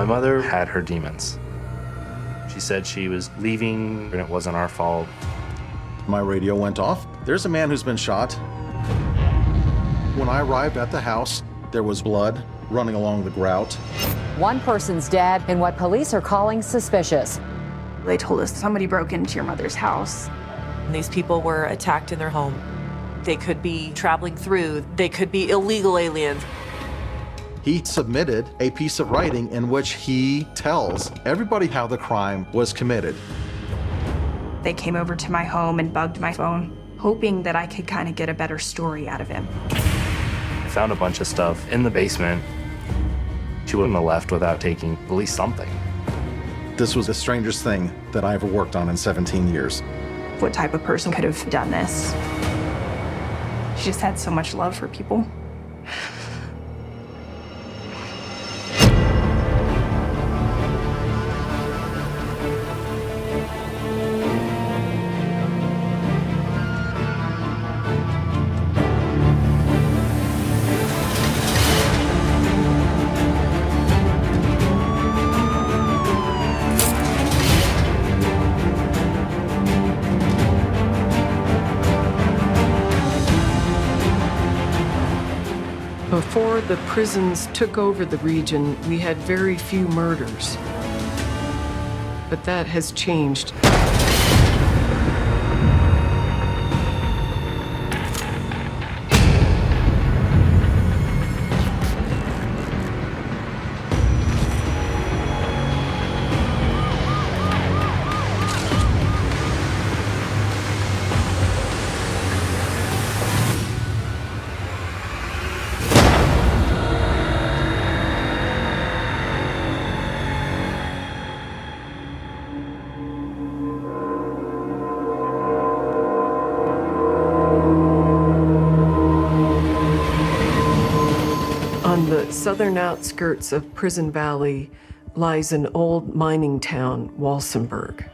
My mother had her demons. She said she was leaving and it wasn't our fault. My radio went off. There's a man who's been shot. When I arrived at the house, there was blood running along the grout. One person's dead in what police are calling suspicious. They told us somebody broke into your mother's house. These people were attacked in their home. They could be traveling through. They could be illegal aliens. He submitted a piece of writing in which he tells everybody how the crime was committed. They came over to my home and bugged my phone, hoping that I could kind of get a better story out of him. I found a bunch of stuff in the basement. She wouldn't have left without taking at least something. This was the strangest thing that I ever worked on in 17 years. What type of person could have done this? She just had so much love for people. Before the prisons took over the region, we had very few murders. But that has changed. On the southern outskirts of Prison Valley lies an old mining town, Walsenburg.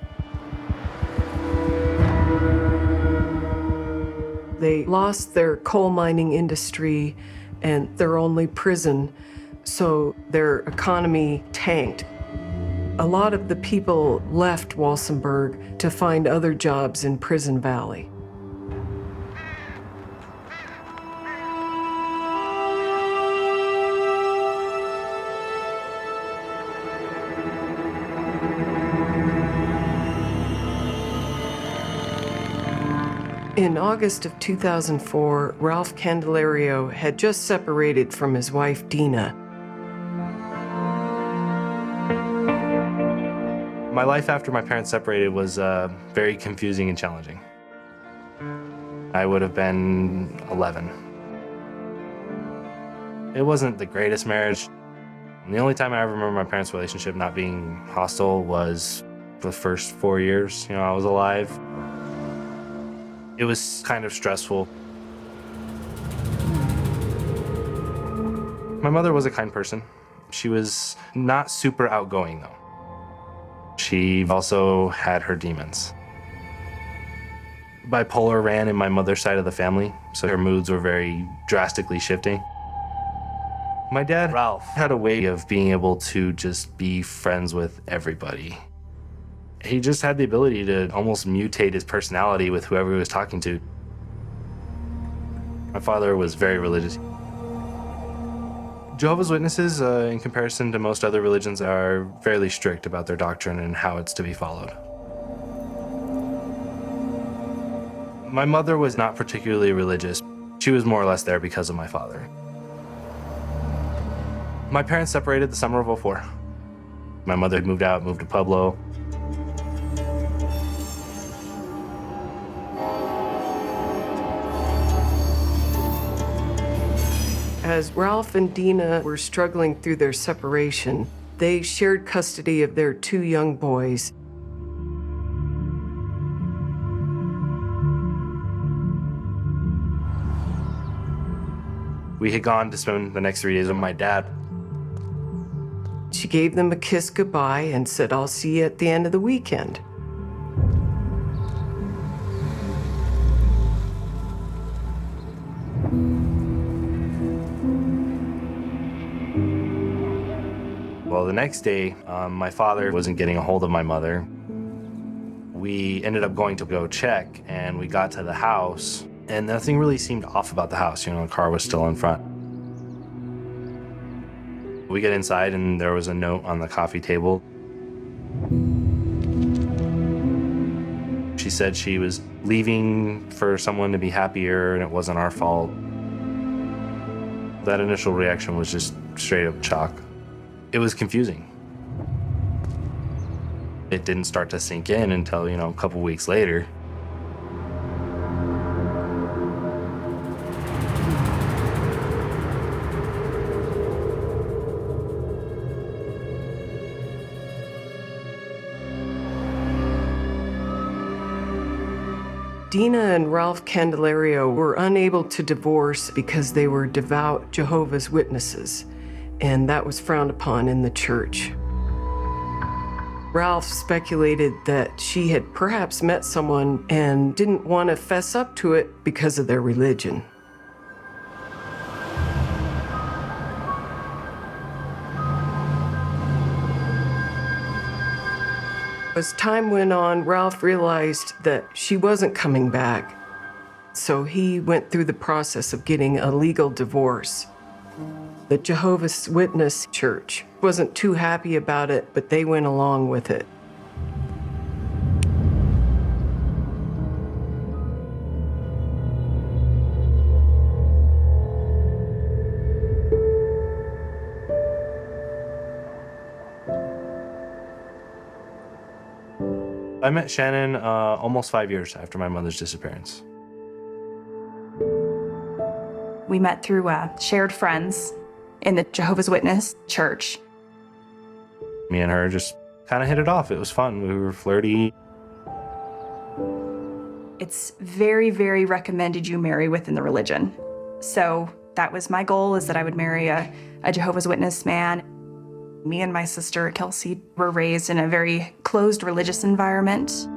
They lost their coal mining industry and their only prison, so their economy tanked. A lot of the people left Walsenburg to find other jobs in Prison Valley. In August of 2004, Ralph Candelario had just separated from his wife, Deena. My life after my parents separated was very confusing and challenging. I would have been 11. It wasn't the greatest marriage. And the only time I ever remember my parents' relationship not being hostile was the first 4 years, I was alive. It was kind of stressful. My mother was a kind person. She was not super outgoing, though. She also had her demons. Bipolar ran in my mother's side of the family, so her moods were very drastically shifting. My dad, Ralph, had a way of being able to just be friends with everybody. He just had the ability to almost mutate his personality with whoever he was talking to. My father was very religious. Jehovah's Witnesses, in comparison to most other religions, are fairly strict about their doctrine and how it's to be followed. My mother was not particularly religious. She was more or less there because of my father. My parents separated the summer of '04. My mother had moved to Pueblo. As Ralph and Deena were struggling through their separation, they shared custody of their 2 young boys. We had gone to spend the next 3 days with my dad. She gave them a kiss goodbye and said, "I'll see you at the end of the weekend." Well, Well, the next day, my father wasn't getting a hold of my mother. We ended up going to go check, and we got to the house, and nothing really seemed off about the house. You know, the car was still in front. We get inside, and there was a note on the coffee table. She said she was leaving for someone to be happier, and it wasn't our fault. That initial reaction was just straight up shock. It was confusing. It didn't start to sink in until, a couple weeks later. Deena and Ralph Candelario were unable to divorce because they were devout Jehovah's Witnesses, and that was frowned upon in the church. Ralph speculated that she had perhaps met someone and didn't want to fess up to it because of their religion. As time went on, Ralph realized that she wasn't coming back, so he went through the process of getting a legal divorce. The Jehovah's Witness Church wasn't too happy about it, but they went along with it. I met Shannon almost 5 years after my mother's disappearance. We met through shared friends in the Jehovah's Witness church. Me and her just kind of hit it off. It was fun. We were flirty. It's very, very recommended you marry within the religion. So that was my goal, is that I would marry a Jehovah's Witness man. Me and my sister, Kelsey, were raised in a very closed religious environment.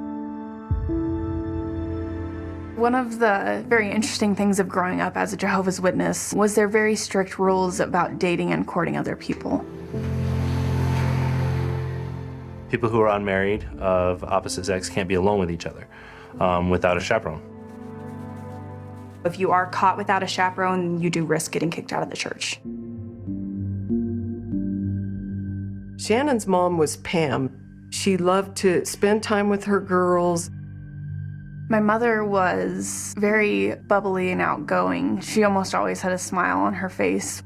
One of the very interesting things of growing up as a Jehovah's Witness was their very strict rules about dating and courting other people. People who are unmarried of opposite sex can't be alone with each other without a chaperone. If you are caught without a chaperone, you do risk getting kicked out of the church. Shannon's mom was Pam. She loved to spend time with her girls. My mother was very bubbly and outgoing. She almost always had a smile on her face,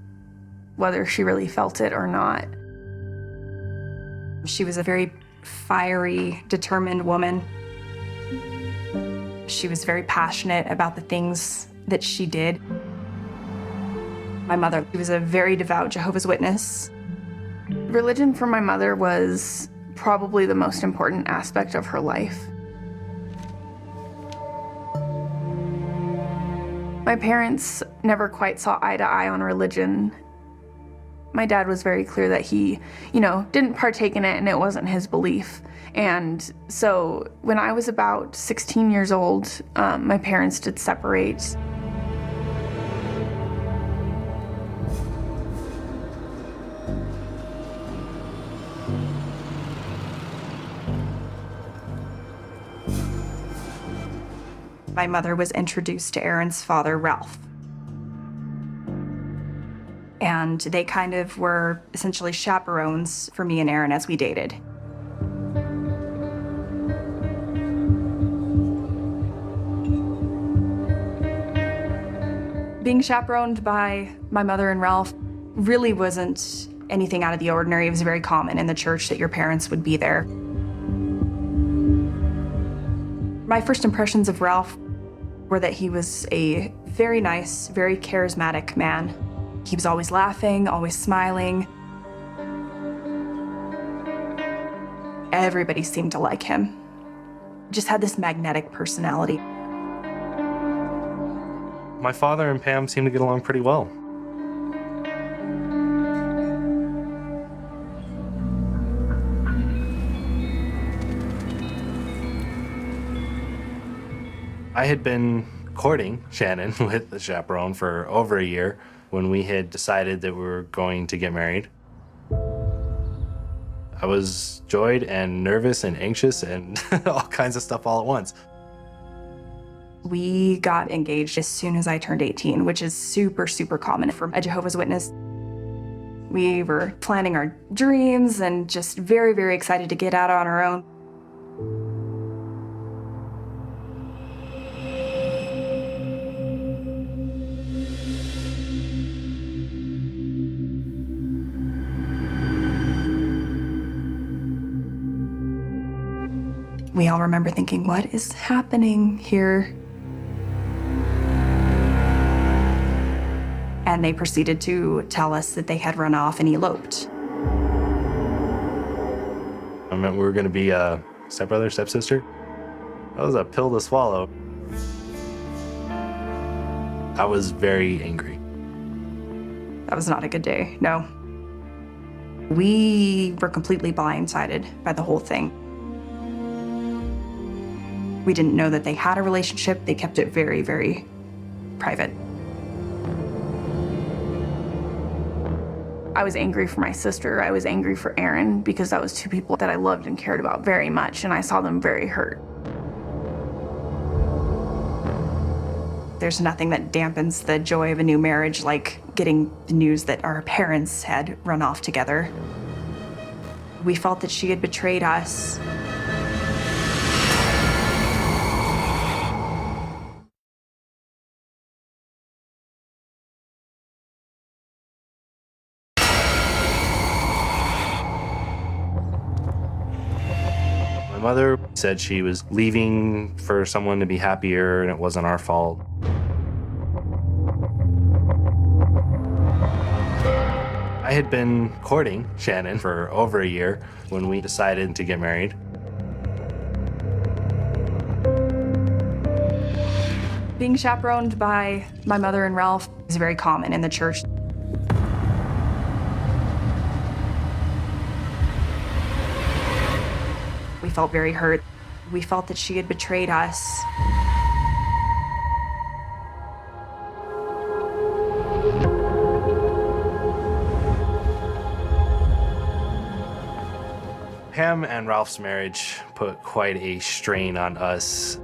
whether she really felt it or not. She was a very fiery, determined woman. She was very passionate about the things that she did. My mother was a very devout Jehovah's Witness. Religion for my mother was probably the most important aspect of her life. My parents never quite saw eye to eye on religion. My dad was very clear that he, didn't partake in it and it wasn't his belief. And so when I was about 16 years old, my parents did separate. My mother was introduced to Aaron's father, Ralph. And they kind of were essentially chaperones for me and Aaron as we dated. Being chaperoned by my mother and Ralph really wasn't anything out of the ordinary. It was very common in the church that your parents would be there. My first impressions of Ralph were that he was a very nice, very charismatic man. He was always laughing, always smiling. Everybody seemed to like him. Just had this magnetic personality. My father and Pam seemed to get along pretty well. I had been courting Shannon with the chaperone for over a year when we had decided that we were going to get married. I was joyed and nervous and anxious and all kinds of stuff all at once. We got engaged as soon as I turned 18, which is super, super common for a Jehovah's Witness. We were planning our dreams and just very, very excited to get out on our own. We all remember thinking, what is happening here? And they proceeded to tell us that they had run off and eloped. I meant we were going to be a stepbrother, stepsister. That was a pill to swallow. I was very angry. That was not a good day, no. We were completely blindsided by the whole thing. We didn't know that they had a relationship. They kept it very, very private. I was angry for my sister. I was angry for Aaron because that was two people that I loved and cared about very much, and I saw them very hurt. There's nothing that dampens the joy of a new marriage like getting the news that our parents had run off together. We felt that she had betrayed us. My mother said she was leaving for someone to be happier and it wasn't our fault. I had been courting Shannon for over a year when we decided to get married. Being chaperoned by my mother and Ralph is very common in the church. We felt very hurt. We felt that she had betrayed us. Pam and Ralph's marriage put quite a strain on us.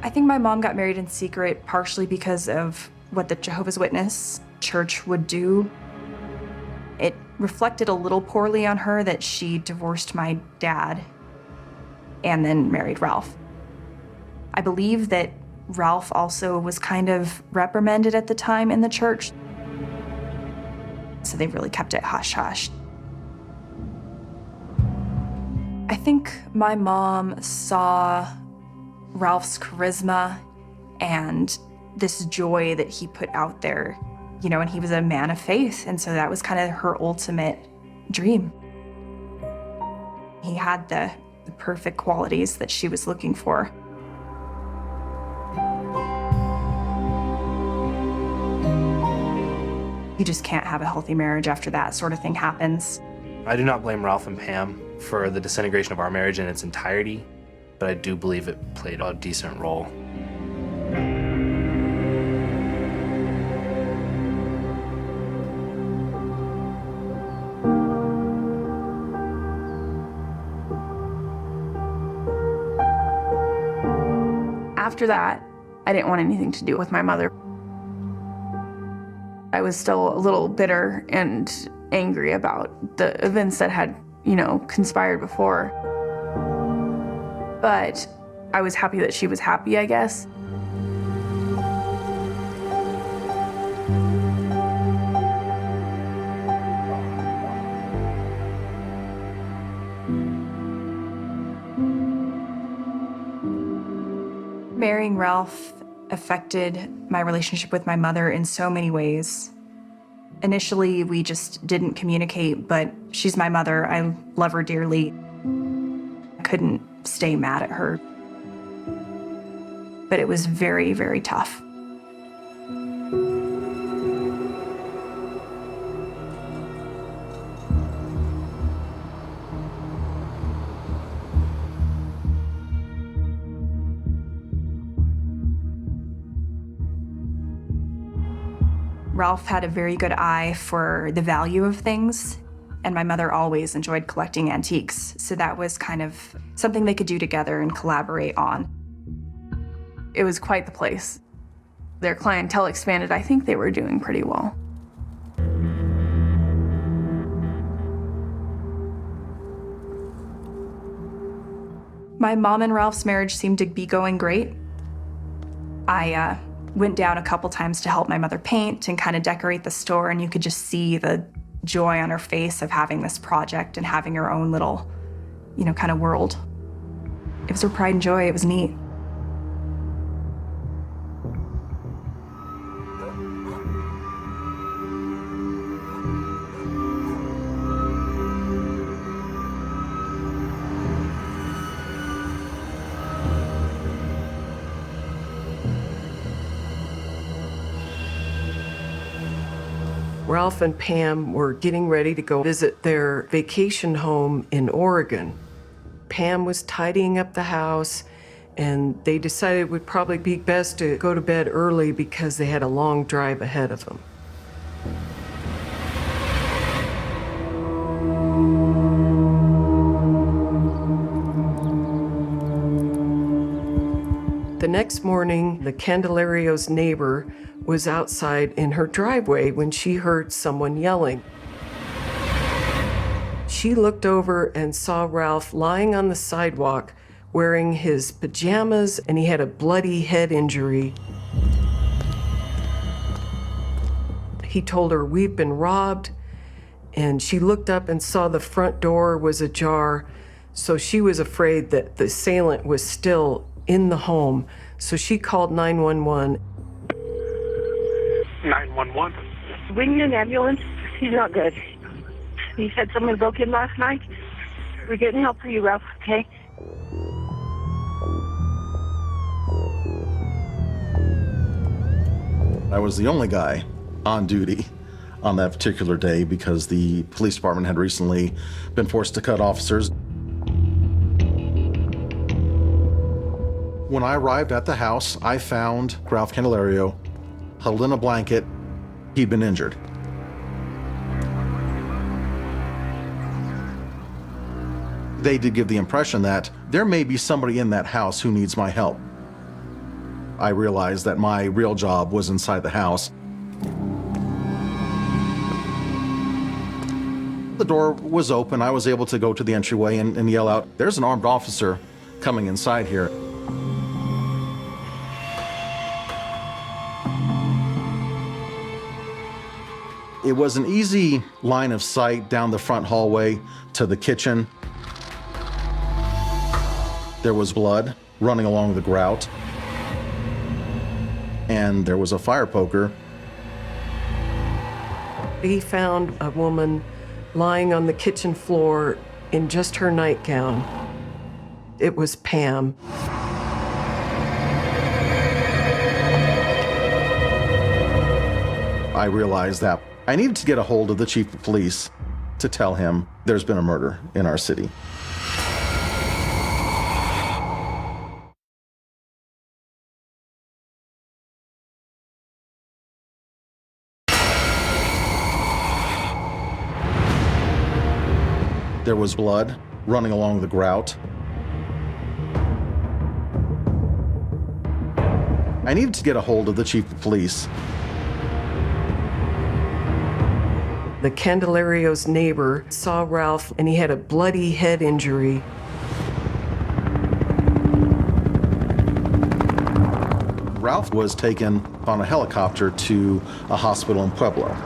I think my mom got married in secret partially because of what the Jehovah's Witness church would do. It reflected a little poorly on her that she divorced my dad and then married Ralph. I believe that Ralph also was kind of reprimanded at the time in the church, so they really kept it hush-hush. I think my mom saw Ralph's charisma and this joy that he put out there, you know, and he was a man of faith, and so that was kind of her ultimate dream. He had the perfect qualities that she was looking for. You just can't have a healthy marriage after that sort of thing happens. I do not blame Ralph and Pam for the disintegration of our marriage in its entirety, but I do believe it played a decent role. After that, I didn't want anything to do with my mother. I was still a little bitter and angry about the events that had, conspired before. But I was happy that she was happy, I guess. Marrying Ralph affected my relationship with my mother in so many ways. Initially, we just didn't communicate, but she's my mother. I love her dearly. I couldn't stay mad at her. But it was very, very tough. Ralph had a very good eye for the value of things, and my mother always enjoyed collecting antiques, so that was kind of something they could do together and collaborate on. It was quite the place. Their clientele expanded. I think they were doing pretty well. My mom and Ralph's marriage seemed to be going great. I went down a couple times to help my mother paint and kind of decorate the store, and you could just see the joy on her face of having this project and having her own little, kind of world. It was her pride and joy. It was neat. Ralph and Pam were getting ready to go visit their vacation home in Oregon. Pam was tidying up the house, and they decided it would probably be best to go to bed early because they had a long drive ahead of them. The next morning, the Candelario's neighbor was outside in her driveway when she heard someone yelling. She looked over and saw Ralph lying on the sidewalk wearing his pajamas, and he had a bloody head injury. He told her, "We've been robbed," and she looked up and saw the front door was ajar, so she was afraid that the assailant was still in the home, so she called 911. 911. We need an ambulance. He's not good. He said someone broke in last night. We're getting help for you, Ralph, okay? I was the only guy on duty on that particular day because the police department had recently been forced to cut officers. When I arrived at the house, I found Ralph Candelario huddled in a blanket. He'd been injured. They did give the impression that there may be somebody in that house who needs my help. I realized that my real job was inside the house. The door was open. I was able to go to the entryway and yell out, "There's an armed officer coming inside here." It was an easy line of sight down the front hallway to the kitchen. There was blood running along the grout, and there was a fire poker. He found a woman lying on the kitchen floor in just her nightgown. It was Pam. I realized that I needed to get a hold of the chief of police to tell him there's been a murder in our city. There was blood running along the grout. I needed to get a hold of the chief of police. The Candelario's neighbor saw Ralph, and he had a bloody head injury. Ralph was taken on a helicopter to a hospital in Pueblo.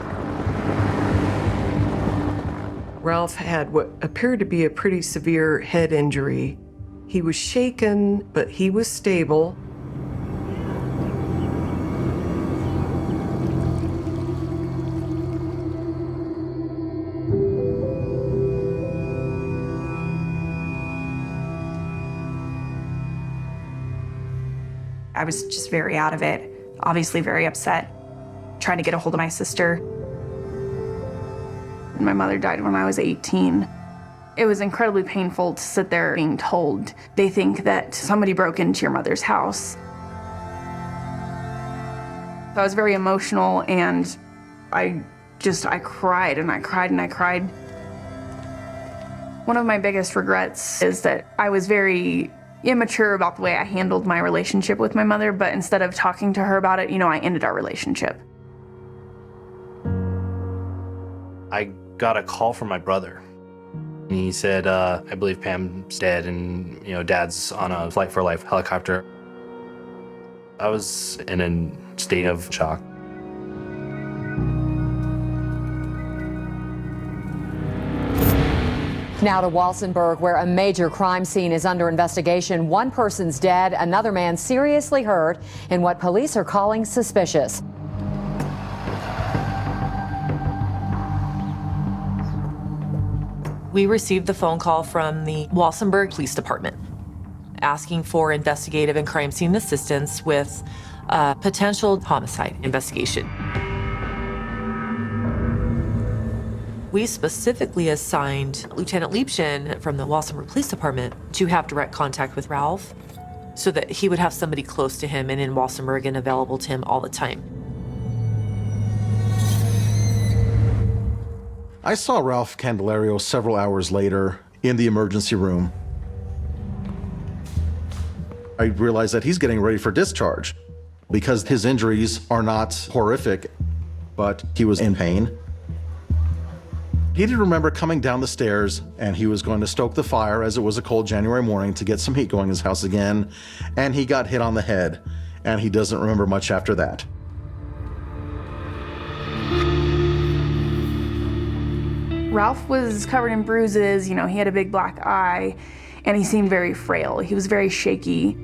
Ralph had what appeared to be a pretty severe head injury. He was shaken, but he was stable. I was just very out of it, obviously very upset, trying to get a hold of my sister. My mother died when I was 18. It was incredibly painful to sit there being told they think that somebody broke into your mother's house. So I was very emotional, and I cried and I cried and I cried. One of my biggest regrets is that I was very immature about the way I handled my relationship with my mother, but instead of talking to her about it, I ended our relationship. I got a call from my brother. He said, I believe Pam's dead and, Dad's on a Flight for Life helicopter. I was in a state of shock. Now to Walsenburg, where a major crime scene is under investigation. One person's dead, another man seriously hurt in what police are calling suspicious. We received the phone call from the Walsenburg Police Department asking for investigative and crime scene assistance with a potential homicide investigation. We specifically assigned Lieutenant Liebchen from the Walsenburg Police Department to have direct contact with Ralph so that he would have somebody close to him and in Walsenburg and available to him all the time. I saw Ralph Candelario several hours later in the emergency room. I realized that he's getting ready for discharge because his injuries are not horrific, but he was in pain. He did remember coming down the stairs and he was going to stoke the fire as it was a cold January morning to get some heat going in his house again, and he got hit on the head, and he doesn't remember much after that. Ralph was covered in bruises, he had a big black eye, and he seemed very frail. He was very shaky.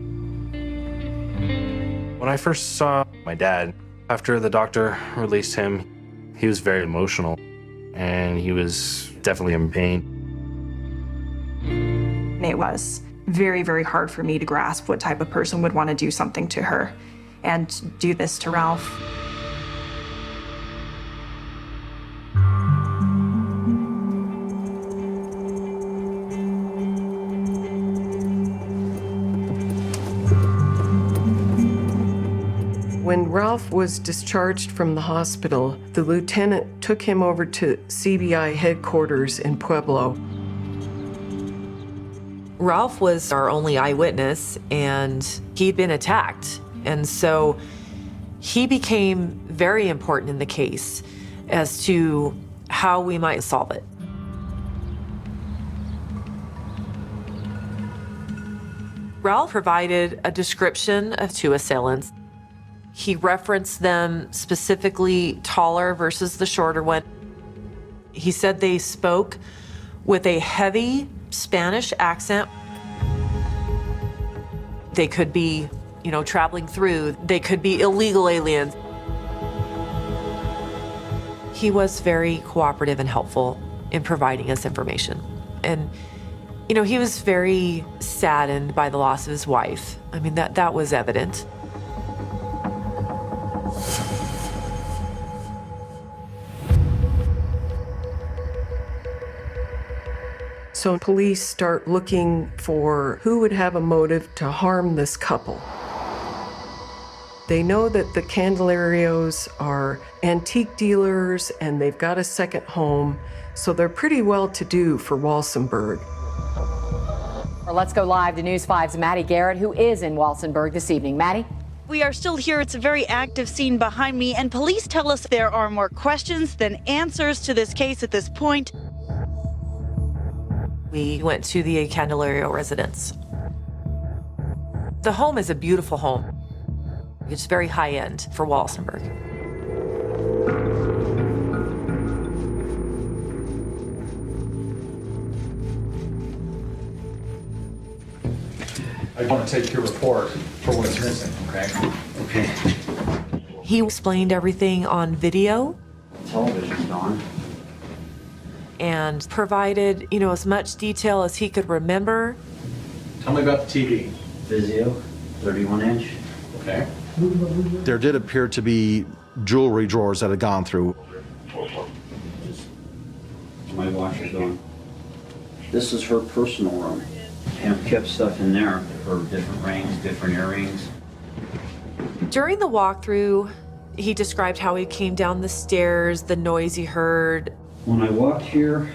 When I first saw my dad, after the doctor released him, he was very emotional and he was definitely in pain. It was very, very hard for me to grasp what type of person would want to do something to her and do this to Ralph. When Ralph was discharged from the hospital, the lieutenant took him over to CBI headquarters in Pueblo. Ralph was our only eyewitness, and he'd been attacked. And so he became very important in the case as to how we might solve it. Ralph provided a description of two assailants. He referenced them specifically taller versus the shorter one. He said they spoke with a heavy Spanish accent. They could be, traveling through. They could be illegal aliens. He was very cooperative and helpful in providing us information. And, he was very saddened by the loss of his wife. I mean, that was evident. So police start looking for who would have a motive to harm this couple. They know that the Candelarios are antique dealers and they've got a second home, so they're pretty well-to-do for Walsenburg. Well, let's go live to News 5's Maddie Garrett, who is in Walsenburg this evening. Maddie? We are still here. It's a very active scene behind me, and police tell us there are more questions than answers to this case at this point. We went to the Candelario residence. The home is a beautiful home. It's very high-end for Walsenburg. I want to take your report for what's missing, okay? Okay. He explained everything on video. Television's gone. And provided, as much detail as he could remember. Tell me about the TV. Vizio, 31-inch. Okay. There did appear to be jewelry drawers that had gone through. My washer's gone. This is her personal room. Pam kept stuff in there, her different rings, different earrings. During the walkthrough, He described how he came down the stairs, the noise he heard. When I walked here,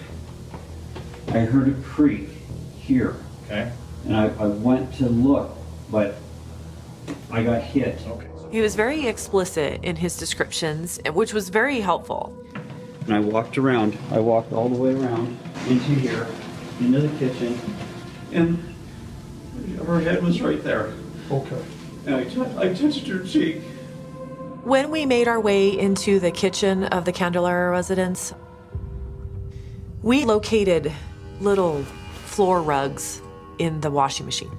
I heard a creak here. Okay. And I went to look, but I got hit. Okay. He was very explicit in his descriptions, which was very helpful. And I walked around. I walked all the way around into here, into the kitchen, and her head was right there. Okay. And I touched her cheek. When we made our way into the kitchen of the Candelario residence, we located little floor rugs in the washing machine.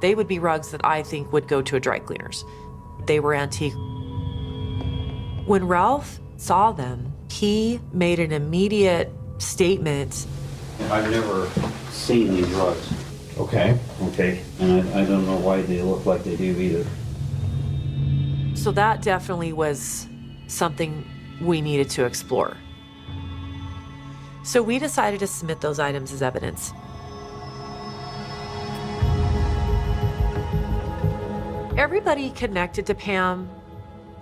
They would be rugs that I think would go to a dry cleaner's. They were antique. When Ralph saw them, he made an immediate statement. I've never seen these rugs. Okay. Okay. And I don't know why they look like they do either. So that definitely was something we needed to explore. So we decided to submit those items as evidence. Everybody connected to Pam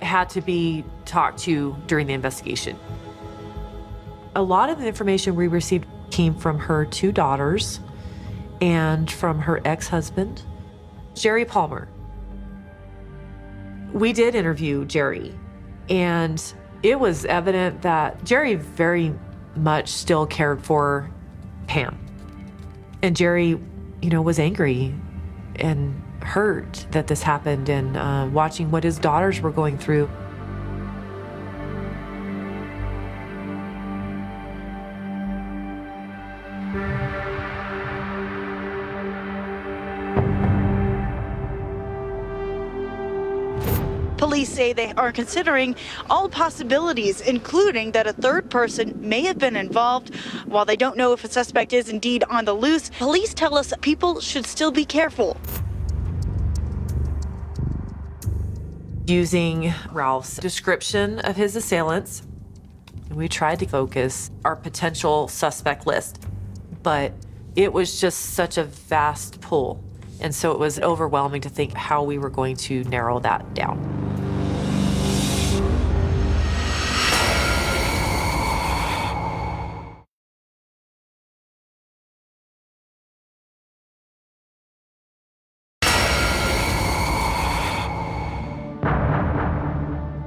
had to be talked to during the investigation. A lot of the information we received came from her 2 daughters and from her ex-husband, Jerry Palmer. We did interview Jerry, and it was evident that Jerry very much still cared for Pam. And Jerry, was angry and hurt that this happened, and watching what his daughters were going through. Police say they are considering all possibilities, including that a third person may have been involved. While they don't know if a suspect is indeed on the loose, police tell us people should still be careful. Using Ralph's description of his assailants, we tried to focus our potential suspect list, but it was just such a vast pool. And so it was overwhelming to think how we were going to narrow that down.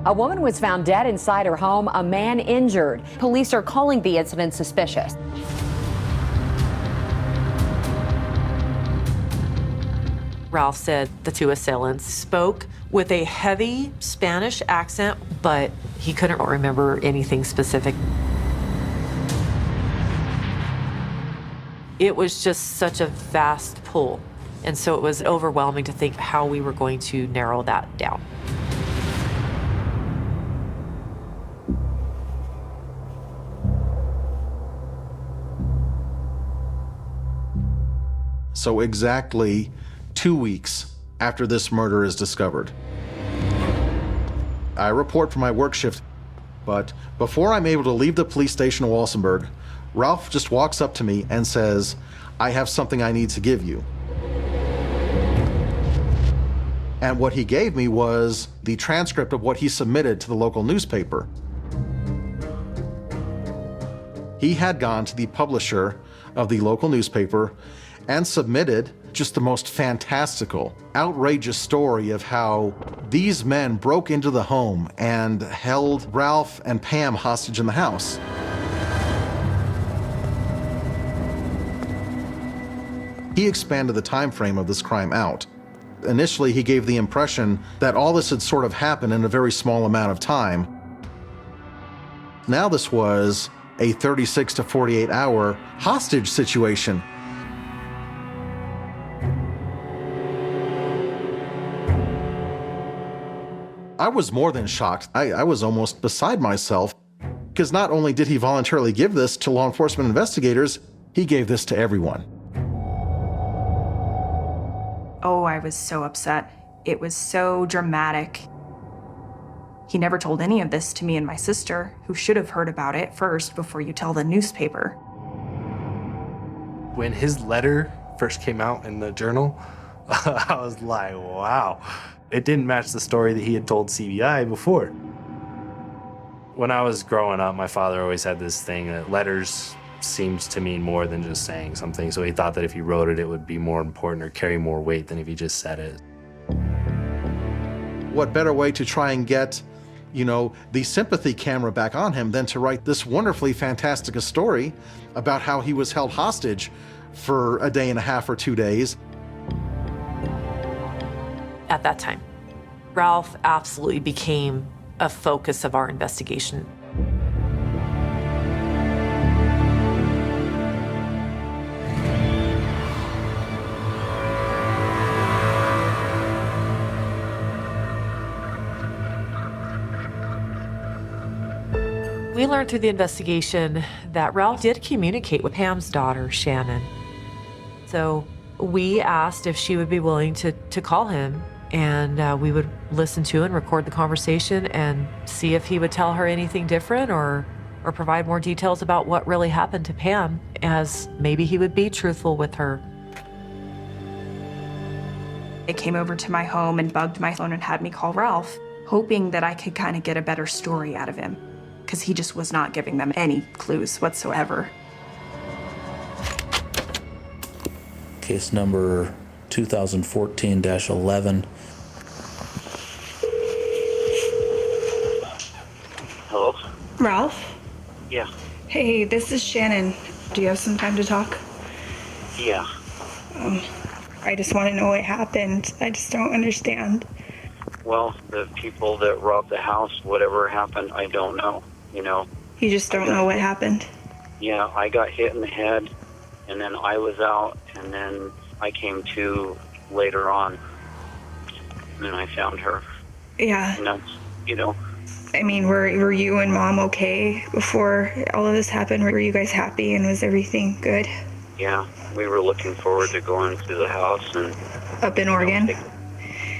A woman was found dead inside her home, a man injured. Police are calling the incident suspicious. Ralph said the 2 assailants spoke with a heavy Spanish accent, but he couldn't remember anything specific. It was just such a vast pool, and so it was overwhelming to think how we were going to narrow that down. So exactly 2 weeks after this murder is discovered, I report for my work shift, but before I'm able to leave the police station in Walsenburg, Ralph just walks up to me and says, "I have something I need to give you." And what he gave me was the transcript of what he submitted to the local newspaper. He had gone to the publisher of the local newspaper and submitted just the most fantastical, outrageous story of how these men broke into the home and held Ralph and Pam hostage in the house. He expanded the time frame of this crime out. Initially, he gave the impression that all this had sort of happened in a very small amount of time. Now this was a 36 to 48 hour hostage situation. I was more than shocked. I was almost beside myself, because not only did he voluntarily give this to law enforcement investigators, he gave this to everyone. Oh, I was so upset. It was so dramatic. He never told any of this to me and my sister, who should have heard about it first before you tell the newspaper. When his letter first came out in the journal, I was like, wow. It didn't match the story that he had told CBI before. When I was growing up, my father always had this thing that letters seemed to mean more than just saying something. So he thought that if he wrote it, it would be more important or carry more weight than if he just said it. What better way to try and get, the sympathy camera back on him than to write this wonderfully fantastic story about how he was held hostage for a day and a half or 2 days. At that time, Ralph absolutely became a focus of our investigation. We learned through the investigation that Ralph did communicate with Pam's daughter, Shannon. So we asked if she would be willing to call him, and we would listen to and record the conversation and see if he would tell her anything different or provide more details about what really happened to Pam, as maybe he would be truthful with her. They came over to my home and bugged my phone and had me call Ralph, hoping that I could kind of get a better story out of him, because he just was not giving them any clues whatsoever. Case number 2014-11. Hello? Ralph? Yeah. Hey, this is Shannon. Do you have some time to talk? Yeah. I just want to know what happened. I just don't understand. Well, the people that robbed the house, whatever happened, I don't know, You just don't know what happened? Yeah, I got hit in the head, and then I was out, and then I came to later on, and then I found her. Yeah. And that's, I mean, were you and Mom okay before all of this happened? Were you guys happy and was everything good? Yeah, we were looking forward to going to the house and... Up in Oregon?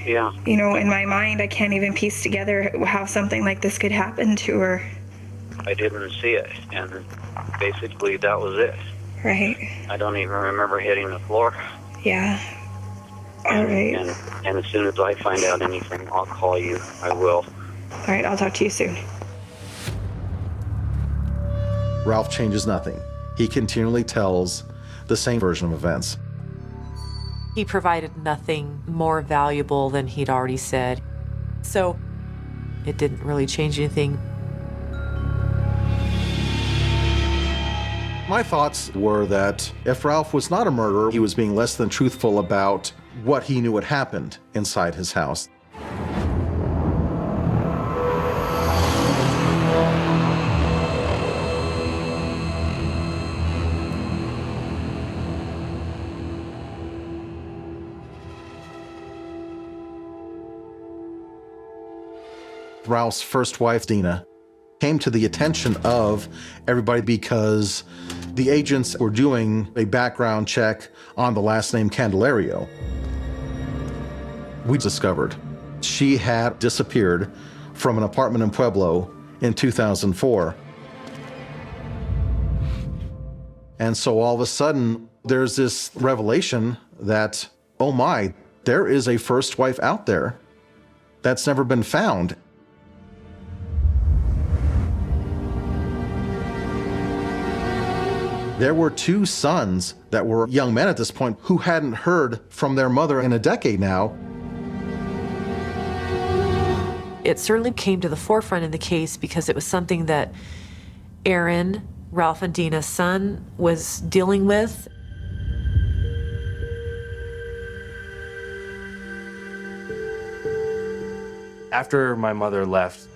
Yeah. In my mind, I can't even piece together how something like this could happen to her. I didn't see it, and basically that was it. Right. I don't even remember hitting the floor. Yeah. All right. And as soon as I find out anything, I'll call you. I will. All right, I'll talk to you soon. Ralph changes nothing. He continually tells the same version of events. He provided nothing more valuable than he'd already said. So it didn't really change anything. My thoughts were that if Ralph was not a murderer, he was being less than truthful about what he knew had happened inside his house. Ralph's first wife, Deena, came to the attention of everybody because the agents were doing a background check on the last name Candelario. We discovered she had disappeared from an apartment in Pueblo in 2004. And so all of a sudden, there's this revelation that, oh my, there is a first wife out there that's never been found. There were two sons that were young men at this point who hadn't heard from their mother in a decade now. It certainly came to the forefront in the case because it was something that Aaron, Ralph and Deena's son, was dealing with. After my mother left,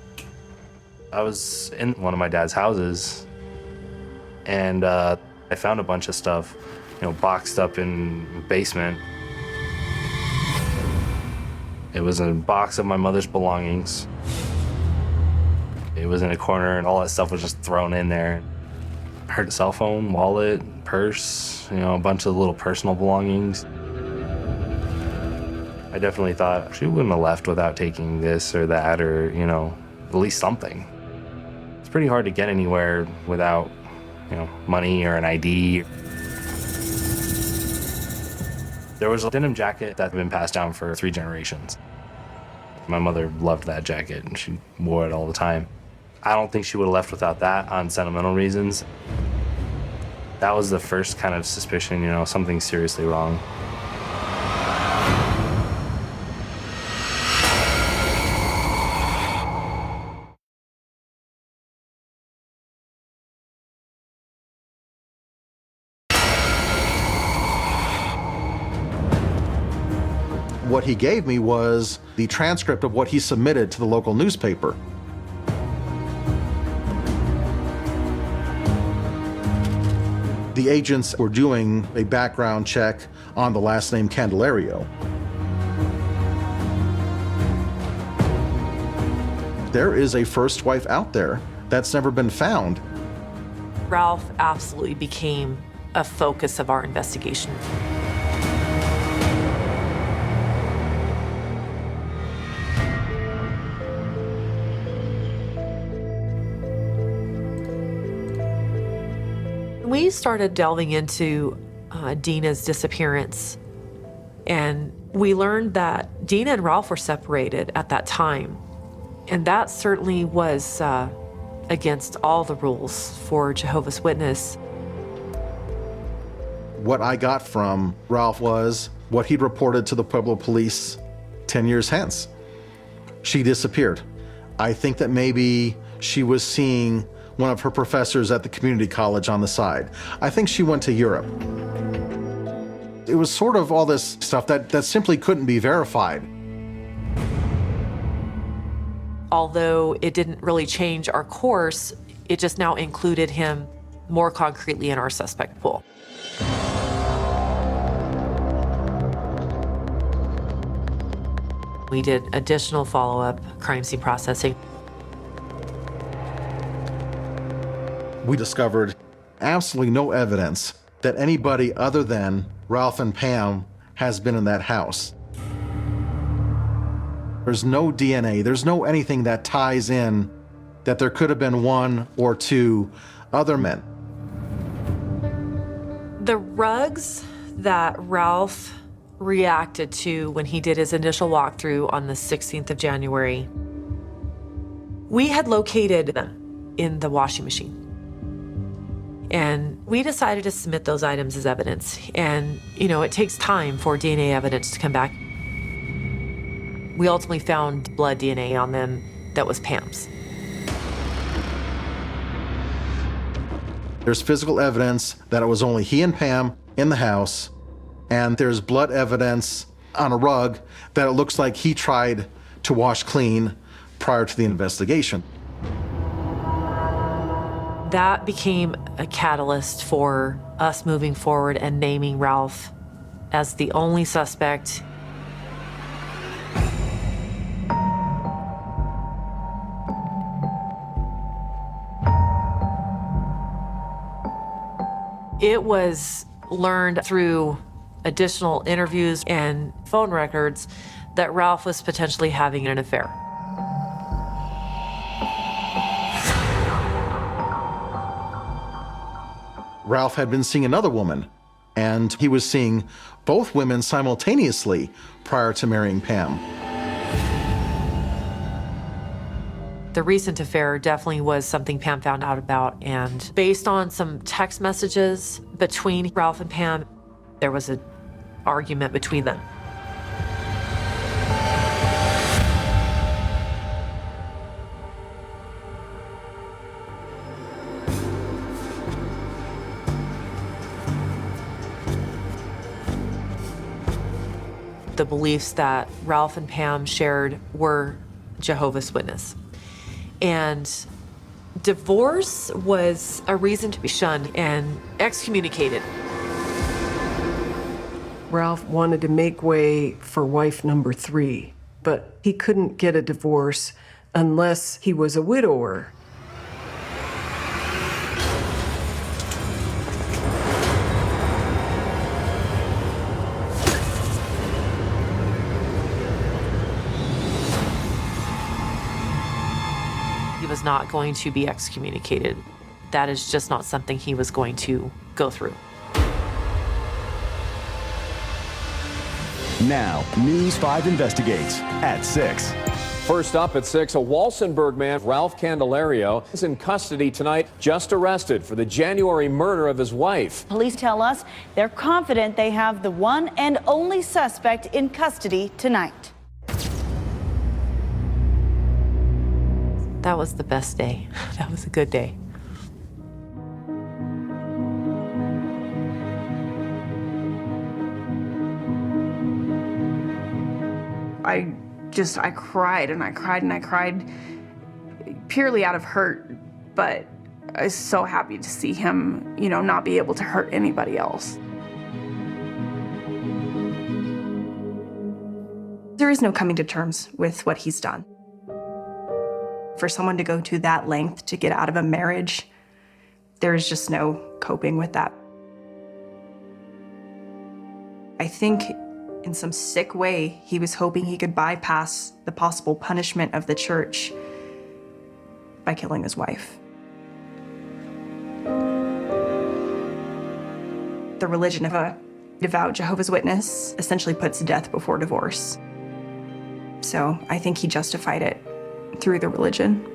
I was in one of my dad's houses, and I found a bunch of stuff, boxed up in the basement. It was a box of my mother's belongings. It was in a corner, and all that stuff was just thrown in there. Her cell phone, wallet, purse, a bunch of little personal belongings. I definitely thought she wouldn't have left without taking this or that or, at least something. It's pretty hard to get anywhere without, money or an ID. There was a denim jacket that had been passed down for 3 generations. My mother loved that jacket, and she wore it all the time. I don't think she would have left without that on sentimental reasons. That was the first kind of suspicion, you know, something's seriously wrong. What he gave me was the transcript of what he submitted to the local newspaper. The agents were doing a background check on the last name Candelario. There is a first wife out there that's never been found. Ralph absolutely became a focus of our investigation. We started delving into Deena's disappearance, and we learned that Deena and Ralph were separated at that time, and that certainly was against all the rules for Jehovah's Witness. What I got from Ralph was what he'd reported to the Pueblo police 10 years hence. She disappeared. I think that maybe she was seeing one of her professors at the community college on the side. I think she went to Europe. It was sort of all this stuff that simply couldn't be verified. Although it didn't really change our course, it just now included him more concretely in our suspect pool. We did additional follow-up crime scene processing. We discovered absolutely no evidence that anybody other than Ralph and Pam has been in that house. There's no DNA, there's no anything that ties in that there could have been one or two other men. The rugs that Ralph reacted to when he did his initial walkthrough on the 16th of January, we had located them in the washing machine. And we decided to submit those items as evidence. And, you know, it takes time for DNA evidence to come back. We ultimately found blood DNA on them that was Pam's. There's physical evidence that it was only he and Pam in the house, and there's blood evidence on a rug that it looks like he tried to wash clean prior to the investigation. That became a catalyst for us moving forward and naming Ralph as the only suspect. It was learned through additional interviews and phone records that Ralph was potentially having an affair. Ralph had been seeing another woman, and he was seeing both women simultaneously prior to marrying Pam. The recent affair definitely was something Pam found out about, and based on some text messages between Ralph and Pam, there was an argument between them. The beliefs that Ralph and Pam shared were Jehovah's Witness. And divorce was a reason to be shunned and excommunicated. Ralph wanted to make way for wife number 3, but he couldn't get a divorce unless he was a widower. He was not going to be excommunicated. That is just not something he was going to go through. Now, News 5 investigates at 6. First up at 6, a Walsenburg man, Ralph Candelario, is in custody tonight, just arrested for the January murder of his wife. Police tell us they're confident they have the one and only suspect in custody tonight. That was the best day. That was a good day. I cried and I cried and I cried purely out of hurt, but I was so happy to see him, not be able to hurt anybody else. There is no coming to terms with what he's done. For someone to go to that length to get out of a marriage, there's just no coping with that. I think in some sick way, he was hoping he could bypass the possible punishment of the church by killing his wife. The religion of a devout Jehovah's Witness essentially puts death before divorce. So I think he justified it through the religion.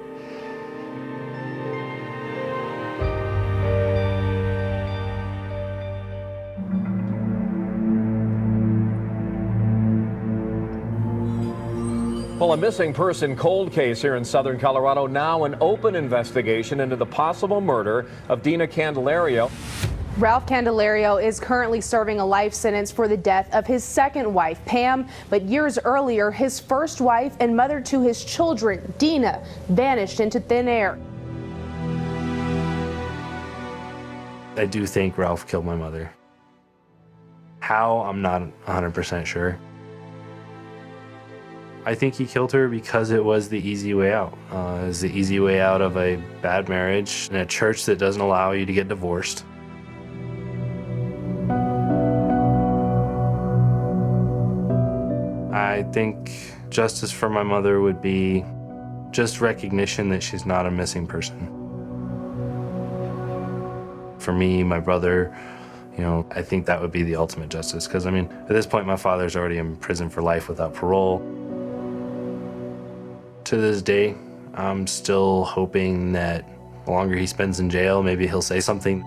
Well, a missing person cold case here in southern Colorado, now an open investigation into the possible murder of Deena Candelario. Ralph Candelario is currently serving a life sentence for the death of his second wife, Pam, but years earlier, his first wife and mother to his children, Deena, vanished into thin air. I do think Ralph killed my mother. How, I'm not 100% sure. I think he killed her because it was the easy way out. It was the easy way out of a bad marriage in a church that doesn't allow you to get divorced. I think justice for my mother would be just recognition that she's not a missing person. For me, my brother, I think that would be the ultimate justice. Because, at this point, my father's already in prison for life without parole. To this day, I'm still hoping that the longer he spends in jail, maybe he'll say something.